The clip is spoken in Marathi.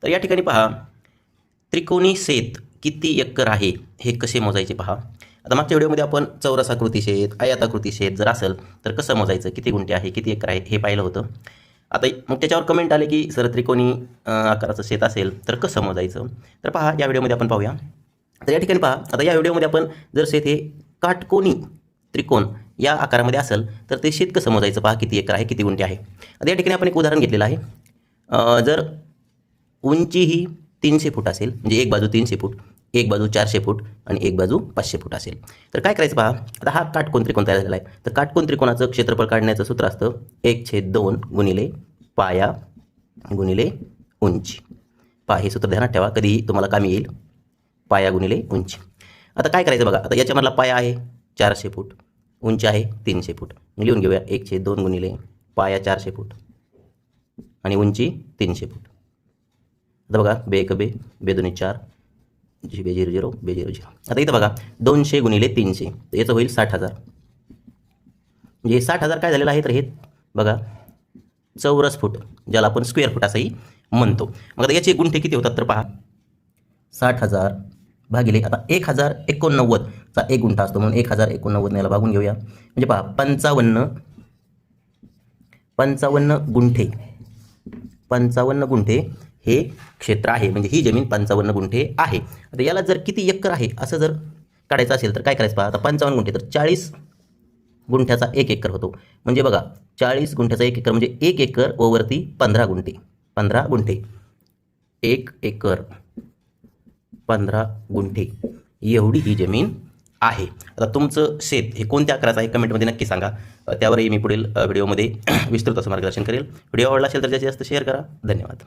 तर या ठिकाणी पहा, त्रिकोणी शेत किती एकर आहे हे कसे मोजायचे पहा. आता मागच्या व्हिडिओमध्ये आपण चौरसाकृती शेत, आयताकृती शेत जर असेल तर कसं मोजायचं, किती गुंठे आहे, किती एकर आहे हे पाहिलं होतं. आता मग त्याच्यावर कमेंट आले की सर त्रिकोणी आकाराचं शेत असेल तर कसं मोजायचं. तर पहा या व्हिडिओमध्ये आपण पाहूया. तर या ठिकाणी पहा, आता या व्हिडिओमध्ये आपण जर शेत हे काटकोनी त्रिकोण या आकारामध्ये असेल तर ते शेत कसं मोजायचं पहा, किती एकर आहे, किती गुंठे आहे. आता या ठिकाणी आपण एक उदाहरण घेतलेलं आहे. जर उंची ही 300 फूट असेल, म्हणजे एक बाजू 300 फूट, एक बाजू 400 फूट आणि एक बाजू 500 फूट असेल, तर काय करायचं पहा. आता हा काटकोन त्रिकोण तयार झालेला आहे. तर काटकोन त्रिकोणाचं क्षेत्रफळ काढण्याचं सूत्र असतं 1/2 गुणिले पाया गुणिले उंची. पहा हे सूत्र ध्यानात ठेवा, कधीही तुम्हाला कामी येईल. पाया गुणिले उंची. आता काय करायचं बघा, आता याच्यामधला पाया आहे 400 फूट, उंची आहे 300 फूट. लिहून घेऊया 1/2 गुणिले पाया 400 फूट आणि उंची 300 फूट. आता बघा बे 1 बे, बे 2 4, जी बे 0 0, बे 0 0. आता इथं बघा 200 गुणिले 300, तर याचं होईल 60,000. म्हणजे 60,000 काय झालेलं आहे, तर हे बघा चौरस फूट, ज्याला आपण स्क्वेअर फूट असंही म्हणतो. मग आता याचे गुंठे किती होतात, तर पहा 60,000 भागिले आता 1089चा एक गुंठा असतो, म्हणून 1089 याला भागून घेऊया. म्हणजे पहा 55 गुंठे, 55 गुंठे हे क्षेत्र आहे, म्हणजे ही जमीन 55 गुंठे आहे. आता याला जर किती एकर आहे असं जर काढायचं असेल तर काय करायचं पहा. आता 55 गुंठे तर 40 गुंठ्याचा 1 एकर होतो. म्हणजे बघा 40 गुंठ्याचा 1 एकर म्हणजे 1 एकर ओवरती 15 गुंठे, 15 गुंठे, 1 एकर 15 गुंठे एवढी ही जमीन आहे. आता तुमचं शेत हे कोणत्या आकाराचं आहे कमेंटमध्ये नक्की सांगा. त्यावरही मी पुढील व्हिडिओमध्ये विस्तृत असं मार्गदर्शन करेल. व्हिडिओ आवडला असेल तर जास्तीत जास्त शेअर करा. धन्यवाद.